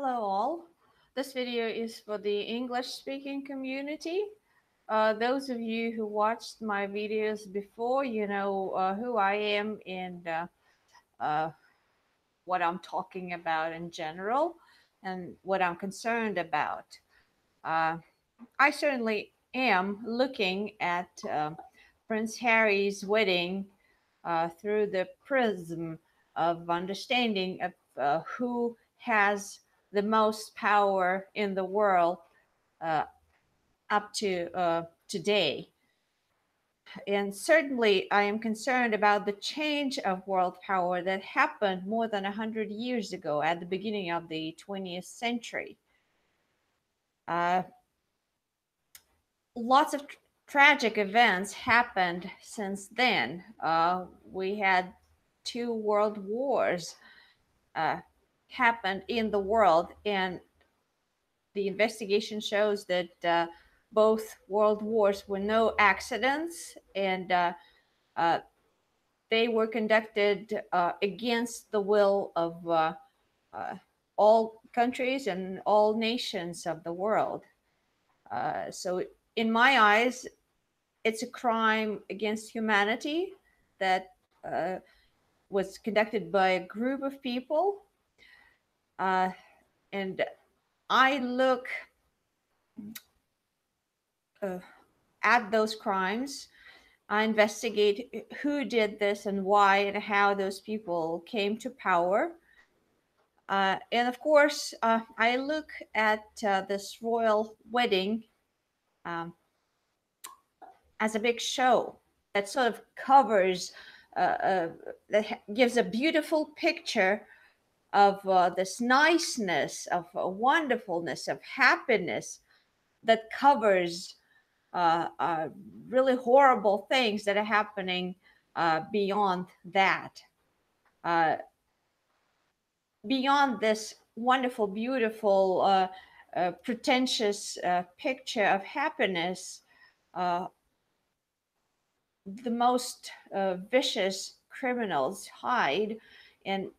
Hello all. This video is for the English speaking community. Those of you who watched my videos before, you know who I am and uh, what I'm talking about in general and what I'm concerned about. Uh, I certainly am looking at Prince Harry's wedding through the prism of understanding of who has the most power in the world uh, up to today. And certainly, I am concerned about the change of world power that happened more than 100 years ago at the beginning of the 20th century. Uh, Lots of tragic events happened since then. We had two world wars uh, happened in the world, and the investigation shows that both world wars were no accidents, and uh, they were conducted against the will of uh, all countries and all nations of the world. So, in my eyes, it's a crime against humanity that was conducted by a group of people. Uh, and I look uh, at those crimes. I investigate who did this and why and how those people came to power. And of course, I look at this royal wedding um, as a big show that sort of covers, that gives a beautiful picture of this niceness, of wonderfulness, of happiness that covers uh, really horrible things that are happening beyond that. Uh, Beyond this wonderful, beautiful, pretentious picture of happiness, uh, the most vicious criminals hide, and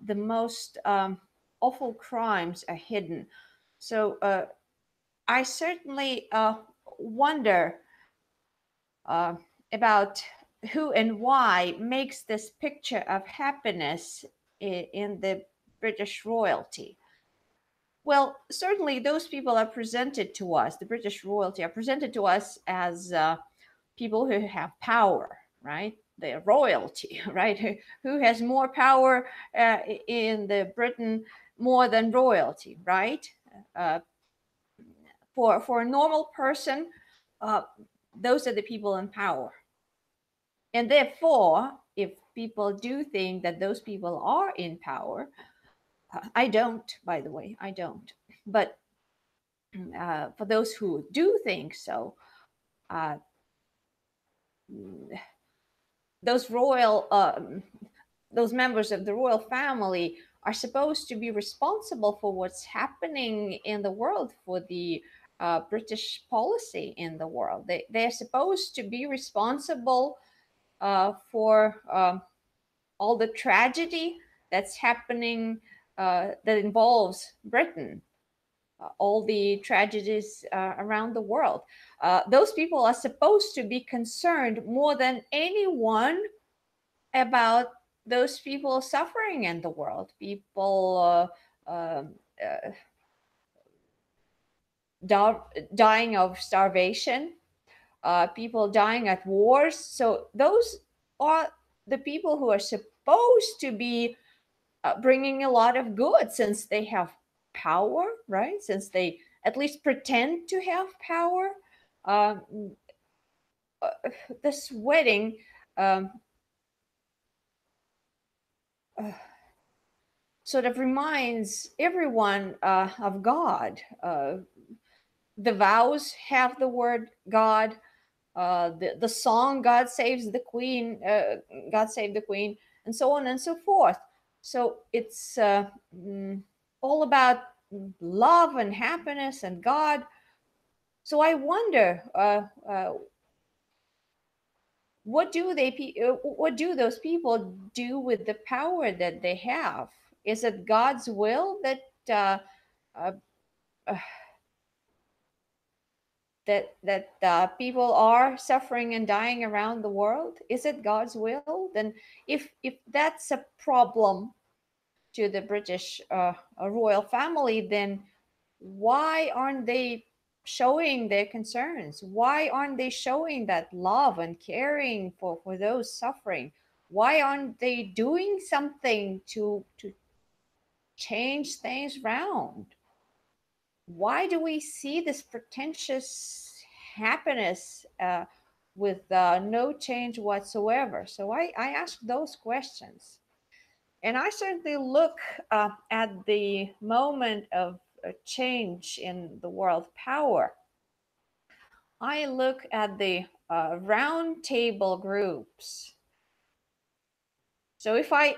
the most awful crimes are hidden. So I certainly wonder uh, about who and why makes this picture of happiness in the British royalty. Well, certainly those people are presented to us, the British royalty are presented to us as people who have power, right? The royalty, right? Who has more power in the Britain more than royalty, right? Uh, for a normal person, uh, those are the people in power. And therefore, if people do think that those people are in power, I don't, by the way, I don't. But for those who do think so, uh, those those members of the royal family are supposed to be responsible for what's happening in the world, for the British policy in the world. They're supposed to be responsible for all the tragedy that's happening that involves Britain, all the tragedies around the world. Those people are supposed to be concerned more than anyone about those people suffering in the world, people uh, dying of starvation, people dying at wars. So those are the people who are supposed to be bringing a lot of good, since they have power, right? Since they at least pretend to have power. Um, this wedding um, uh, sort of reminds everyone of God. The vows have the word God. The song "God Saves the Queen," "God Save the Queen," and so on and so forth. So it's all about love and happiness and God. So I wonder, what do those people do with the power that they have? Is it God's will that uh, uh, that people are suffering and dying around the world? Is it God's will? Then, if that's a problem to the British royal family, then why aren't they showing their concerns? Why aren't they showing that love and caring for those suffering? Why aren't they doing something to change things around? Why do we see this pretentious happiness with no change whatsoever? So I ask those questions. And I certainly look at the moment of change in the world power. I look at the round table groups. So if I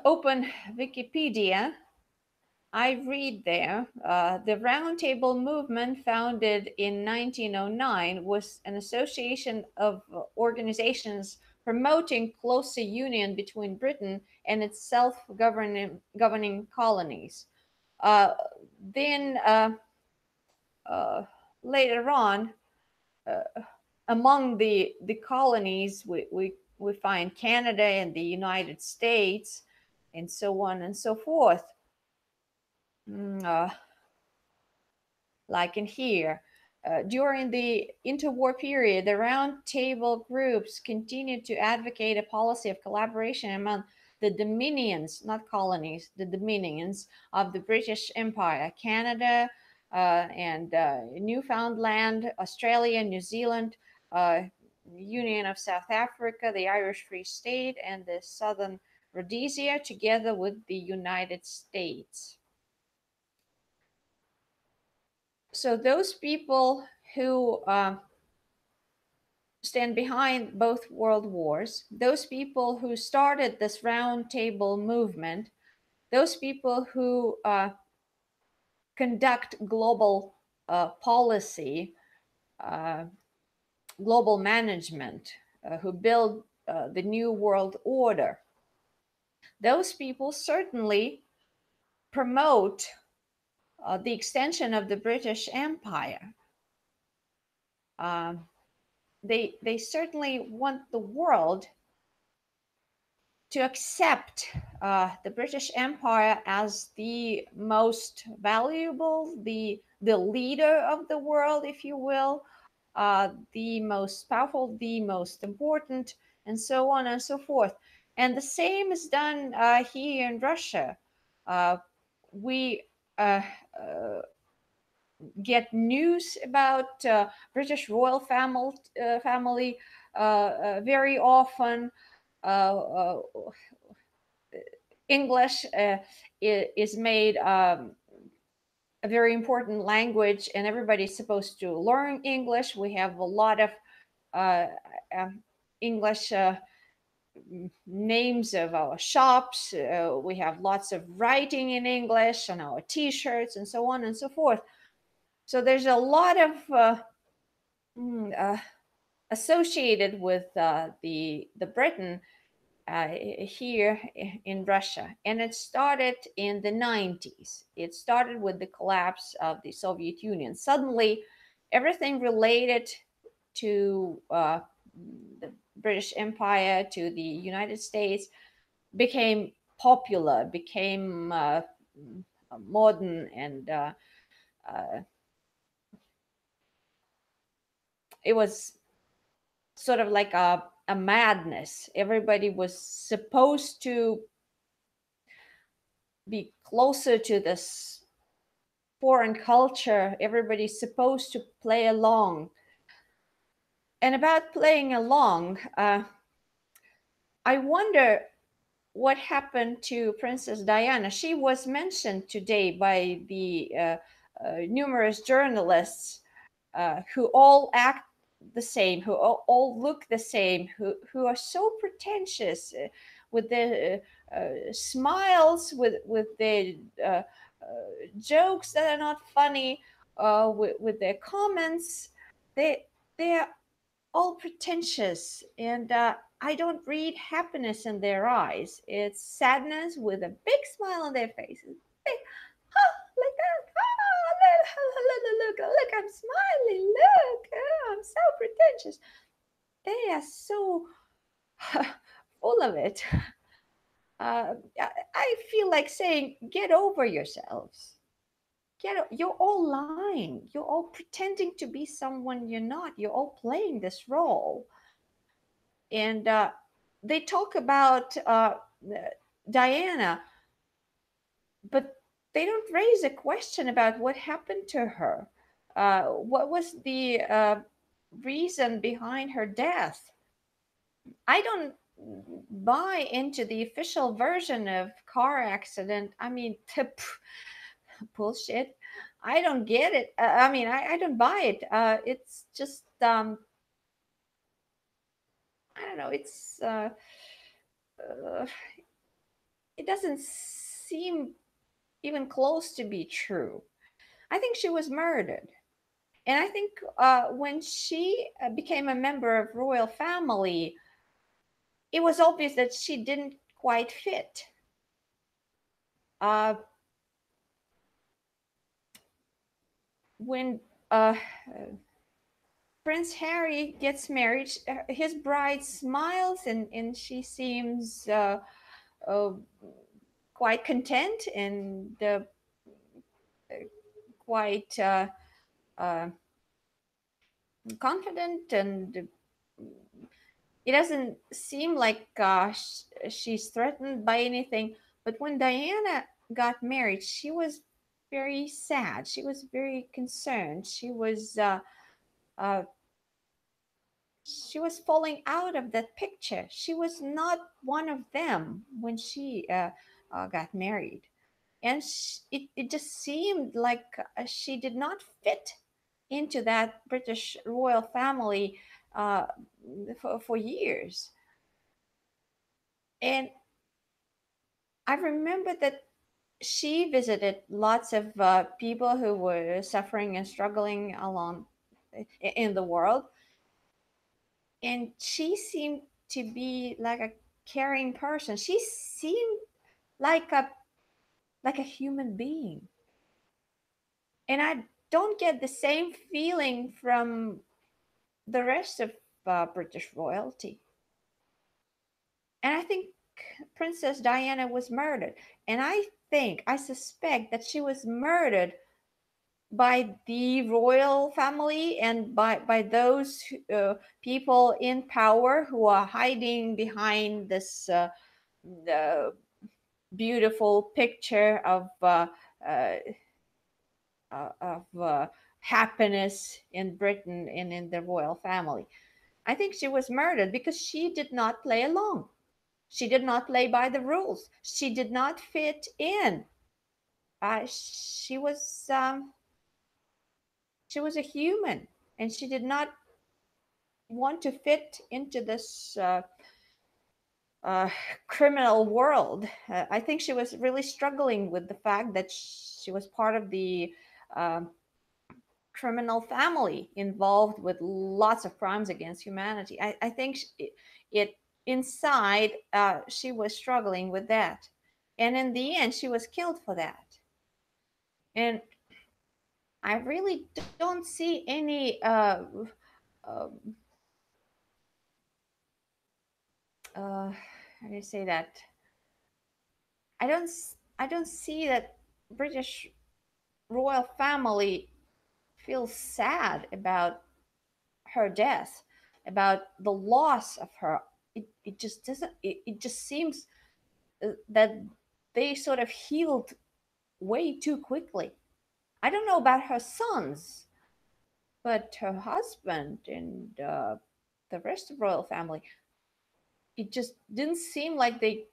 open Wikipedia, I read there the Round Table movement, founded in 1909, was an association of organizations promoting closer union between Britain and its self-governing colonies. Uh, then uh, later on, uh, among the colonies, we find Canada and the United States, and so on and so forth. Mm, like in here. During the interwar period, the Round Table groups continued to advocate a policy of collaboration among the dominions, not colonies, the dominions of the British Empire, Canada and Newfoundland, Australia, New Zealand, uh, Union of South Africa, the Irish Free State, and the Southern Rhodesia, together with the United States. So those people who stand behind both world wars, those people who started this round table movement, those people who conduct global policy, uh, global management, who build the new world order, those people certainly promote the extension of the British Empire. Um, they certainly want the world to accept the British Empire as the most valuable, the leader of the world, if you will, the most powerful, the most important, and so on and so forth. And the same is done here in Russia. We uh, get news about British royal family very often. Uh, uh, English is made a very important language, and everybody's supposed to learn English. We have a lot of uh, uh, English names of our shops. We have lots of writing in English on our T-shirts and so on and so forth. So there's a lot of mm, uh, associated with the Britain here in Russia. And it started in the 90s. It started with the collapse of the Soviet Union. Suddenly, everything related to the British Empire, to the United States, became popular, became modern, and uh, it was sort of like a madness. Everybody was supposed to be closer to this foreign culture. Everybody's supposed to play along. And about playing along, I wonder what happened to Princess Diana. She was mentioned today by the numerous journalists who all act the same, who all look the same, who are so pretentious with their smiles, with their jokes that are not funny, with their comments. They're all pretentious, and I don't read happiness in their eyes. It's sadness with a big smile on their faces. look, I'm smiling. Look, I'm so pretentious. They are so full of it. I feel like saying, get over yourselves. You're all lying. You're all pretending to be someone you're not. You're all playing this role. And they talk about Diana, but they don't raise a question about what happened to her. What was the reason behind her death? I don't buy into the official version of car accident. I mean, bullshit. I don't get it. I mean, I don't buy it. It's just I don't know. Uh, it doesn't seem even close to be true. I think she was murdered. And I think when she became a member of royal family, it was obvious that she didn't quite fit. Uh, when Prince Harry gets married, his bride smiles and she seems uh, quite content and quite uh, confident, and it doesn't seem like she's threatened by anything. But when Diana got married, she was very sad. She was very concerned. Uh, she was falling out of that picture. She was not one of them when she got married, and it just seemed like she did not fit into that British royal family uh, for years. And I remember that she visited lots of people who were suffering and struggling along in the world, and she seemed to be like a caring person. She seemed like a human being, and I don't get the same feeling from the rest of British royalty. And I think Princess Diana was murdered, and I suspect that she was murdered by the royal family and by those people in power who are hiding behind this the beautiful picture uh, of happiness in Britain and in the royal family. I think she was murdered because she did not play along. She did not play by the rules. She did not fit in. She was a human, and she did not want to fit into this uh, criminal world. I think she was really struggling with the fact that she was part of the um criminal family involved with lots of crimes against humanity. I think it inside she was struggling with that, and in the end, she was killed for that. And I really don't see any uh, how do you say that? I don't see that British royal family feels sad about her death, about the loss of her. It just doesn't. It just seems that they sort of healed way too quickly. I don't know about her sons, but her husband and the rest of royal family, it just didn't seem like they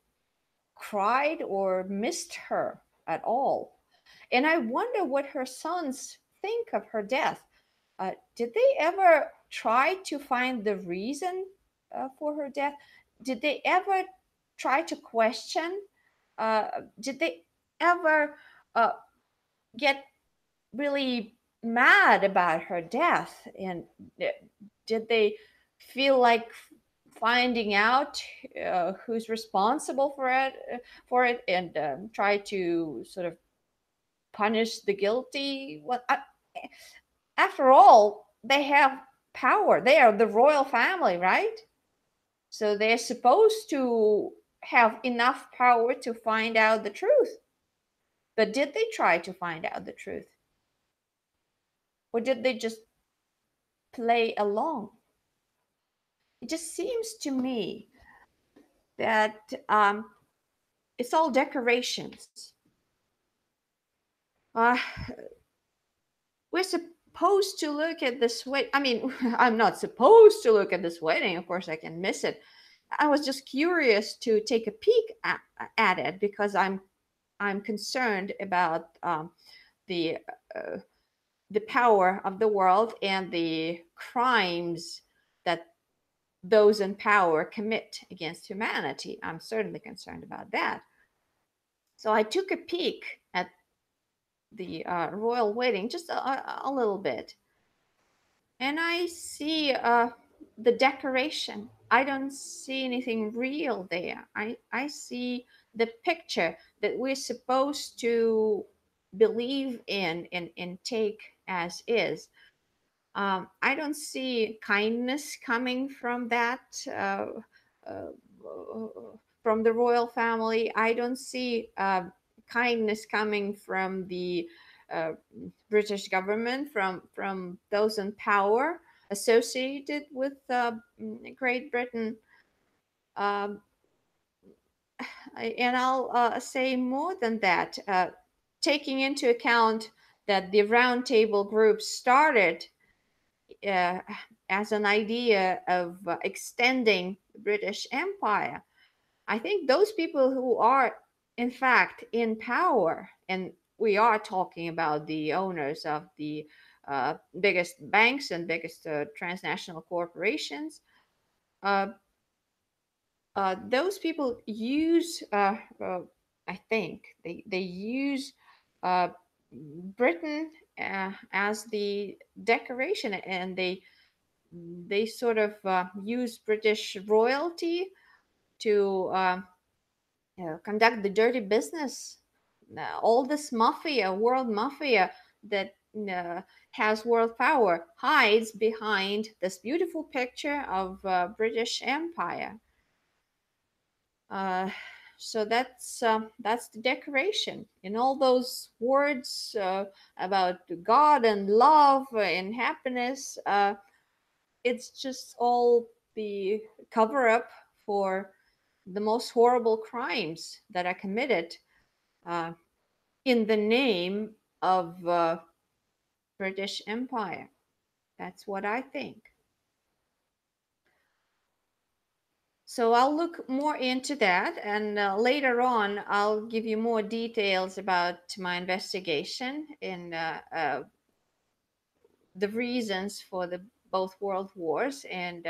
cried or missed her at all. And I wonder what her sons think of her death. Did they ever try to find the reason for her death? Did they ever try to question? Did they ever uh, get really mad about her death? And uh, did they feel like finding out who's responsible for it and try to sort of punish the guilty. After all, they have power. They are the royal family, right? So they're supposed to have enough power to find out the truth. But did they try to find out the truth? Or did they just play along? It just seems to me that it's all decorations. Uh, we're supposed to look at this wedding. I mean, I'm not supposed to look at this wedding. Of course, I can miss it. I was just curious to take a peek at it because I'm concerned about the uh, the power of the world and the crimes that those in power commit against humanity. I'm certainly concerned about that. So I took a peek at the royal wedding, just a little bit, and I see the decoration. I don't see anything real there. I see the picture that we're supposed to believe in and take as is. I don't see kindness coming from that, uh, from the royal family. I don't see kindness coming from the uh, British government, from those in power associated with Great Britain. Um, and I'll say more than that, taking into account that the Round Table Group started uh, as an idea of extending the British Empire. I think those people who are, in fact, in power, and we are talking about the owners of the biggest banks and biggest transnational corporations, uh, those people use, I think, they use uh, Britain as the decoration, and they sort of use British royalty to conduct the dirty business. All this mafia, world mafia that has world power hides behind this beautiful picture of British Empire. Uh, so that's the decoration. In all those words about God and love and happiness, it's just all the cover up for the most horrible crimes that are committed uh, in the name of British Empire. That's what I think. So I'll look more into that, and later on, I'll give you more details about my investigation and the reasons for the both world wars and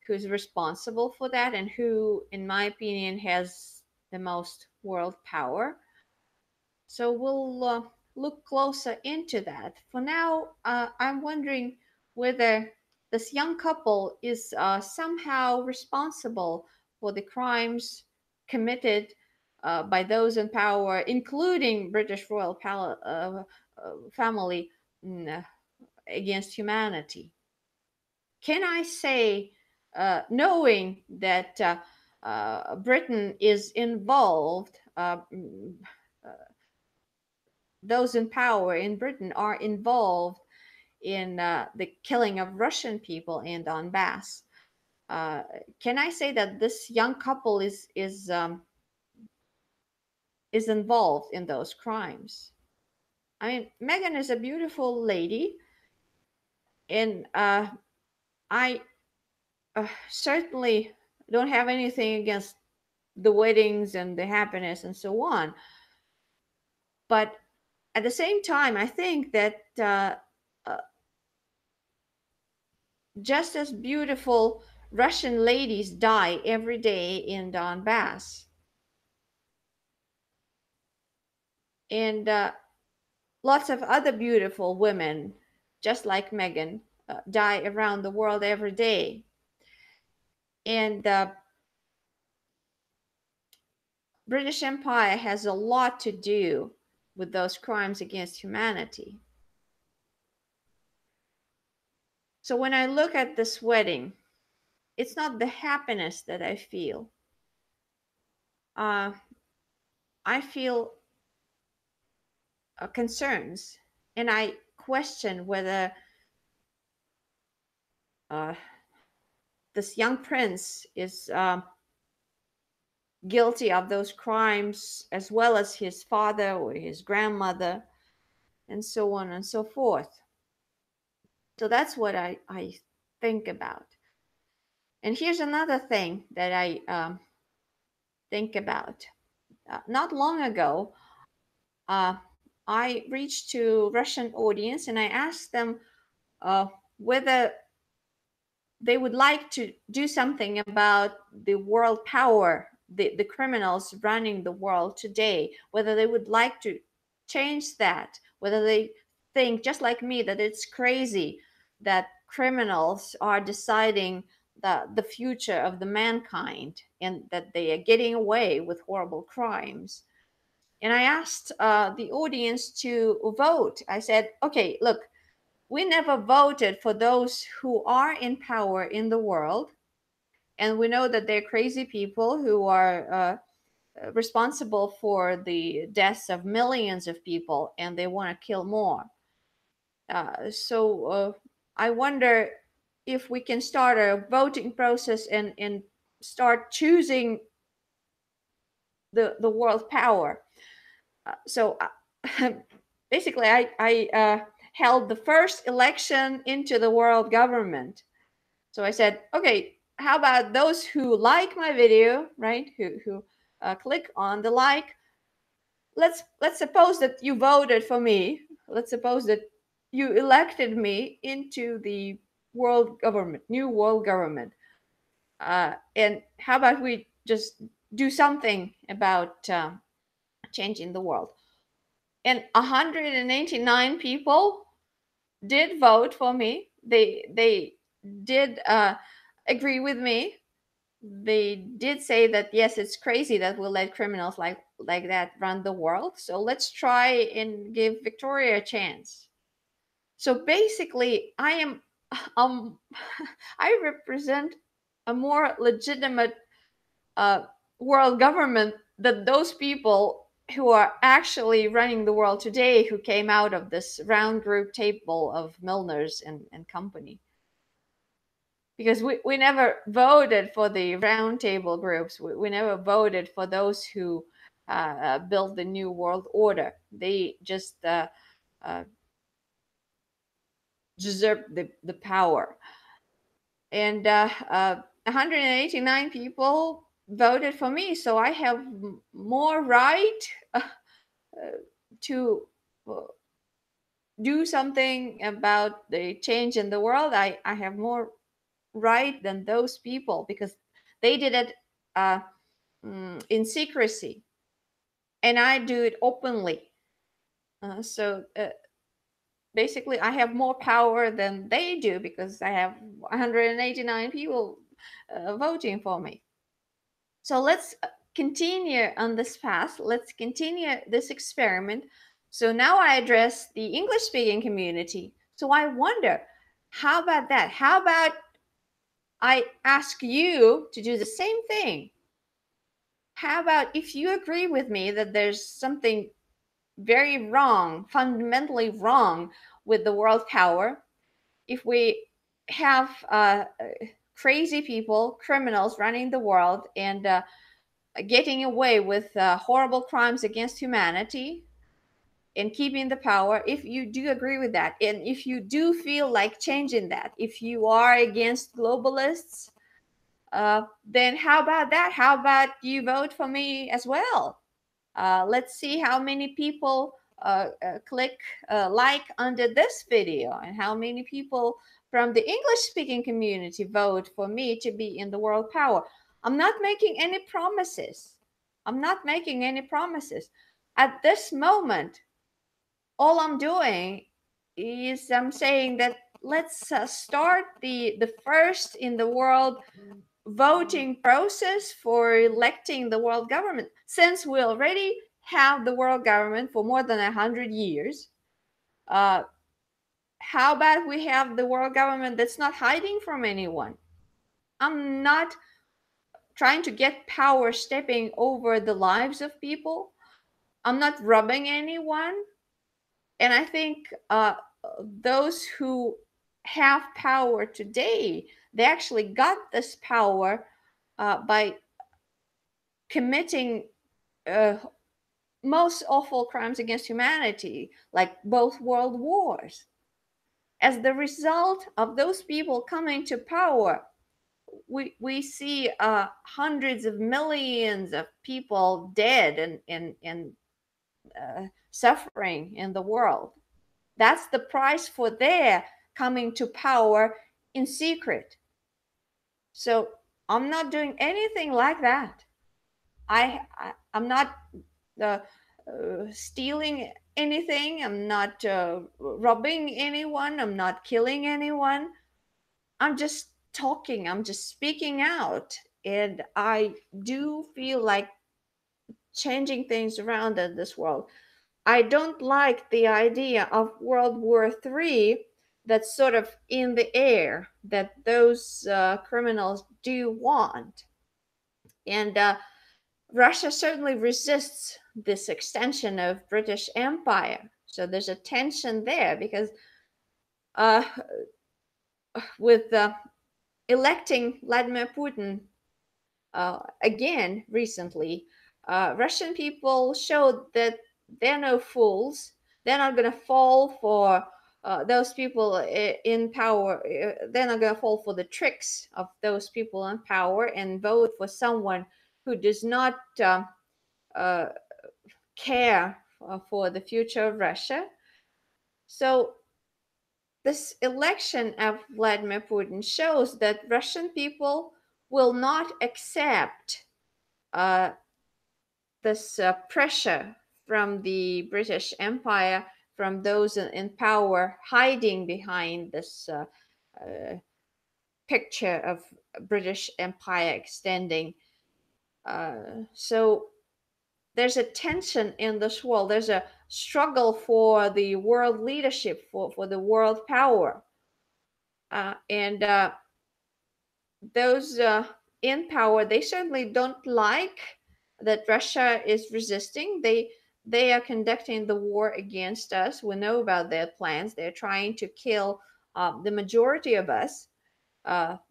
who's responsible for that and who, in my opinion, has the most world power. So we'll look closer into that. For now, I'm wondering whether this young couple is somehow responsible for the crimes committed by those in power, including British royal family, against humanity. Can I say, knowing that Britain is involved, those in power in Britain are involved in the killing of Russian people in Donbass? Uh, can I say that this young couple is involved in those crimes? I mean, Megan is a beautiful lady, and I certainly don't have anything against the weddings and the happiness and so on. But at the same time, I think that uh, just as beautiful Russian ladies die every day in Donbass, and lots of other beautiful women, just like Megan, die around the world every day. And British Empire has a lot to do with those crimes against humanity. So when I look at this wedding, it's not the happiness that I feel. I feel concerns, and I question whether uh, this young prince is guilty of those crimes as well as his father or his grandmother, and so on and so forth. So that's what I think about. And here's another thing that I think about. Not long ago, uh, I reached to Russian audience and I asked them uh, whether they would like to do something about the world power, the criminals running the world today, whether they would like to change that, whether they think, just like me, that it's crazy that criminals are deciding the future of the mankind and that they are getting away with horrible crimes. And I asked the audience to vote. I said, okay, look, we never voted for those who are in power in the world. And we know that they're crazy people who are responsible for the deaths of millions of people and they want to kill more. So I wonder if we can start a voting process and start choosing the world power. So basically, I held the first election into the world government. So I said, okay, how about those who like my video, right? Who click on the like. Let's suppose that you voted for me. Let's suppose that you elected me into the world government, new world government. And how about we just do something about changing the world? And 189 people did vote for me. They did agree with me. They did say that yes, it's crazy that we'll let criminals like that run the world. So let's try and give Victoria a chance. So basically, I am um I represent a more legitimate uh, world government than those people who are actually running the world today, who came out of this round group table of Milners and company. Because we never voted for the round table groups. We never voted for those who built the new world order. They just deserved the power. And 189 people voted for me, so I have more right to uh, do something about the change in the world. I have more right than those people because they did it uh, in secrecy, and I do it openly. So basically, I have more power than they do because I have 189 people voting for me. So let's continue on this path. Let's continue this experiment. So now I address the English speaking community. So I wonder, how about that? How about I ask you to do the same thing? How about if you agree with me that there's something very wrong, fundamentally wrong with the world power, if we have crazy people, criminals running the world and getting away with horrible crimes against humanity and keeping the power, if you do agree with that, and if you do feel like changing that, if you are against globalists, then how about that? How about you vote for me as well? Let's see how many people click like under this video and how many people from the English speaking community vote for me to be in the world power. I'm not making any promises. I'm not making any promises. At this moment, all I'm doing is I'm saying that let's start the first in the world voting process for electing the world government, since we already have the world government for more than 100 years. Uh, how about we have the world government that's not hiding from anyone? I'm not trying to get power stepping over the lives of people. I'm not robbing anyone. And I think those who have power today, they actually got this power by committing uh, most awful crimes against humanity, like both world wars. As the result of those people coming to power, we see hundreds of millions of people dead and suffering in the world. That's the price for their coming to power in secret. So I'm not doing anything like that. I'm not uh, stealing anything. I'm not robbing anyone. I'm not killing anyone. I'm just talking. I'm just speaking out. And I do feel like changing things around in this world. I don't like the idea of World War III that's sort of in the air that those criminals do want. And Russia certainly resists this extension of British Empire. So there's a tension there because uh, with electing Vladimir Putin again recently, Russian people showed that they're no fools. They're not going to fall for those people in power. They're not going to fall for the tricks of those people in power and vote for someone who does not uh, care for the future of Russia. So this election of Vladimir Putin shows that Russian people will not accept uh, this pressure from the British Empire, from those in power, hiding behind this uh, picture of British Empire extending. So there's a tension in this world. There's a struggle for the world leadership, for the world power. And those in power, they certainly don't like that Russia is resisting. They are conducting the war against us. We know about their plans. They're trying to kill the majority of us.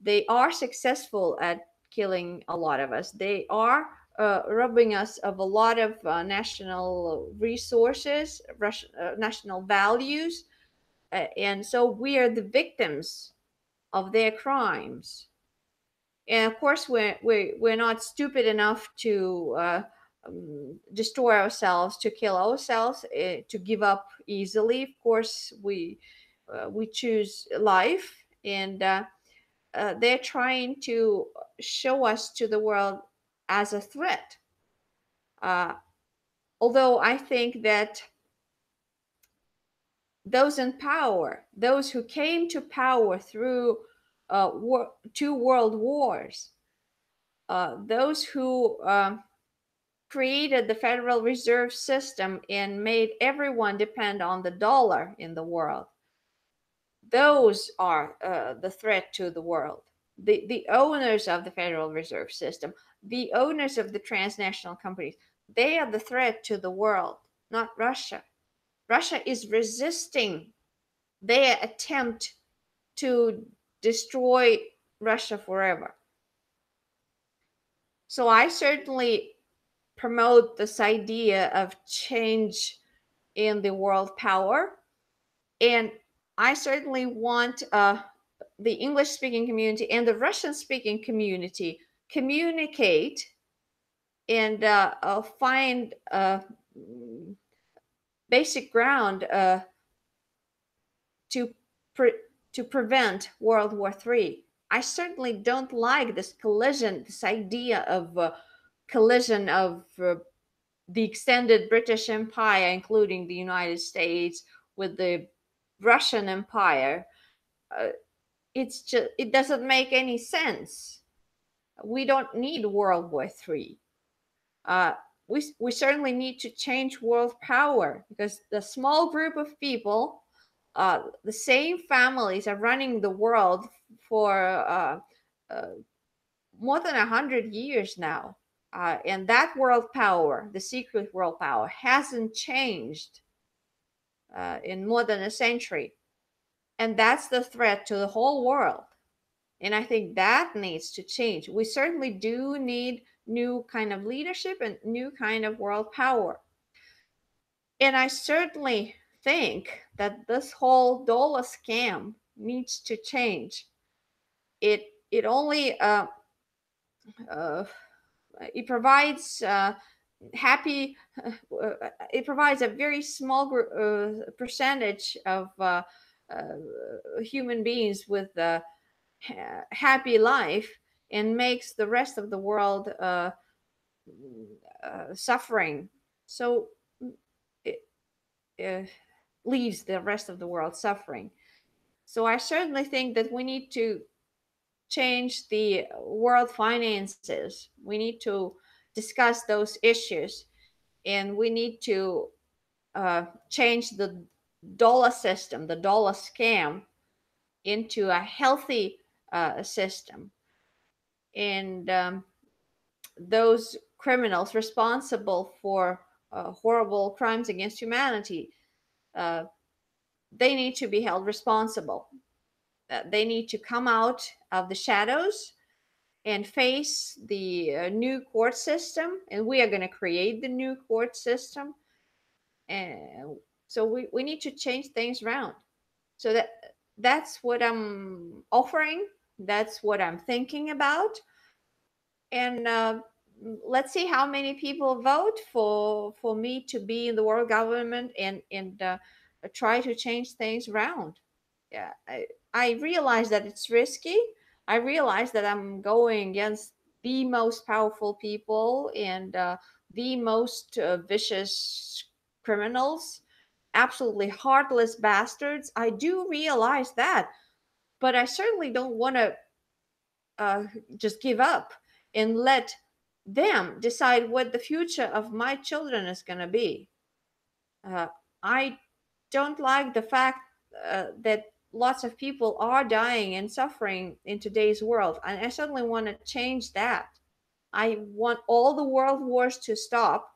They are successful at killing a lot of us. They are robbing us of a lot of national resources, national values, and so we are the victims of their crimes. And of course, we're not stupid enough to destroy ourselves, to kill ourselves, to give up easily. Of course, we choose life, and they're trying to show us to the world as a threat. Uh, Although I think that those in power, those who came to power through two world wars, those who created the Federal Reserve System and made everyone depend on the dollar in the world, those are the threat to the world. The owners of the Federal Reserve System, the owners of the transnational companies, they are the threat to the world, not Russia. Russia is resisting their attempt to destroy Russia forever. So I certainly promote this idea of change in the world power. And I certainly want the English speaking community and the Russian speaking community communicate and find basic ground to to prevent World War III. I certainly don't like this collision, this idea of collision of the extended British Empire, including the United States, with the Russian Empire. Uh, it doesn't make any sense. We don't need World War III. Uh, we certainly need to change world power, because the small group of people, the same families are running the world for uh, more than 100 years now. And that world power, the secret world power, hasn't changed in more than a century. And that's the threat to the whole world. And I think that needs to change. We certainly do need new kind of leadership and new kind of world power. And I certainly think that this whole dollar scam needs to change. It only uh, it provides happy it provides a very small percentage of human beings with a happy life, and makes the rest of the world suffering. So it uh, leaves the rest of the world suffering. So I certainly think that we need to change the world finances. We need to discuss those issues, and we need to change the dollar system, the dollar scam, into a healthy system. And those criminals responsible for horrible crimes against humanity, uh, they need to be held responsible. They need to come out of the shadows and face the new court system. And we are going to create the new court system. And so we need to change things around. So that's what I'm offering. That's what I'm thinking about. And let's see how many people vote for me to be in the world government, and try to change things around. Yeah, I realize that it's risky. I realize that I'm going against the most powerful people, and the most vicious criminals, absolutely heartless bastards. I do realize that, but I certainly don't want to uh, just give up and let them decide what the future of my children is going to be. Uh, I don't like the fact that lots of people are dying and suffering in today's world, and I certainly want to change that. I want all the world wars to stop,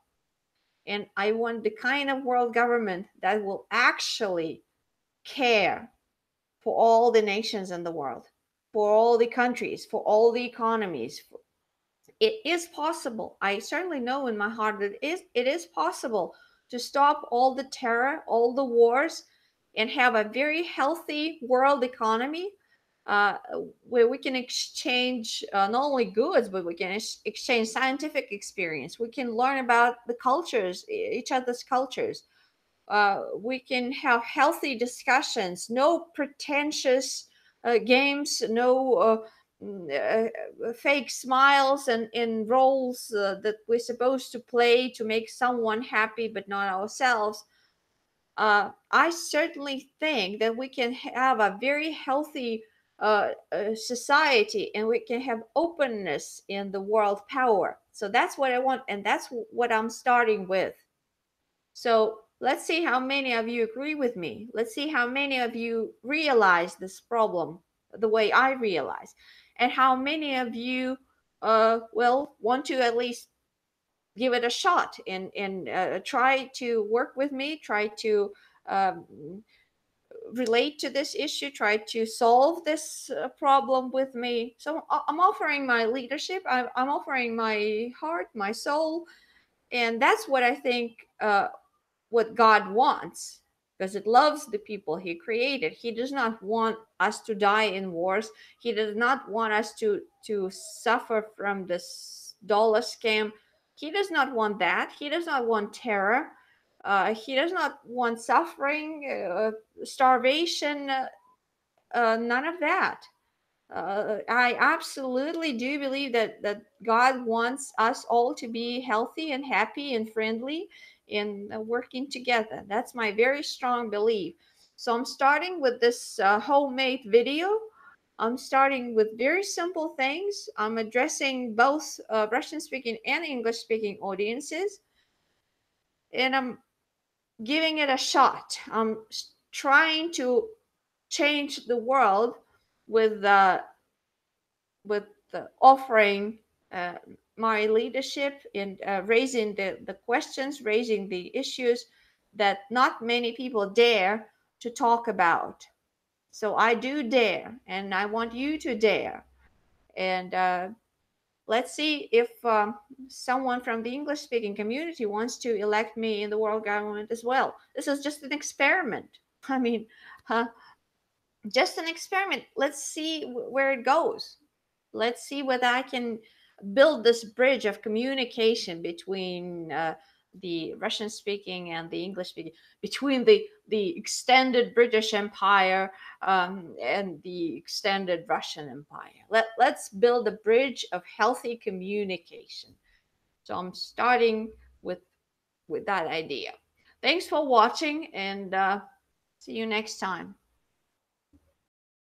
and I want the kind of world government that will actually care for all the nations in the world, for all the countries, for all the economies. It is possible. I certainly know in my heart that it is possible to stop all the terror, all the wars, and have a very healthy world economy, uh, where we can exchange not only goods, but we can exchange scientific experience. We can learn about the cultures, each other's cultures. We can have healthy discussions, no pretentious games, no fake smiles and roles that we're supposed to play to make someone happy but not ourselves. I certainly think that we can have a very healthy society, and we can have openness in the world power. So that's what I want, and that's what I'm starting with. So let's see how many of you agree with me. Let's see how many of you realize this problem the way I realize, and how many of you will want to at least give it a shot, and try to work with me, try to um, relate to this issue, try to solve this problem with me. So I'm offering my leadership, I'm offering my heart, my soul, and that's what I think what God wants, because it loves the people He created. He does not want us to die in wars. He does not want us to suffer from this dollar scam. He does not want that. He does not want terror. He does not want suffering, starvation, none of that. I absolutely do believe that God wants us all to be healthy and happy and friendly and working together. That's my very strong belief. So I'm starting with this homemade video. I'm starting with very simple things. I'm addressing both Russian speaking and English speaking audiences. and I'm giving it a shot. I'm trying to change the world with with offering uh, my leadership in raising the questions, raising the issues that not many people dare to talk about. So I do dare, and I want you to dare. And let's see if someone from the English speaking community wants to elect me in the world government as well. This is just an experiment. I mean, uh, just an experiment. Let's see where it goes. Let's see whether I can build this bridge of communication between the Russian speaking and the English speaking, between the extended British Empire and the extended Russian Empire. Let's build a bridge of healthy communication. So I'm starting with that idea. Thanks for watching, and see you next time.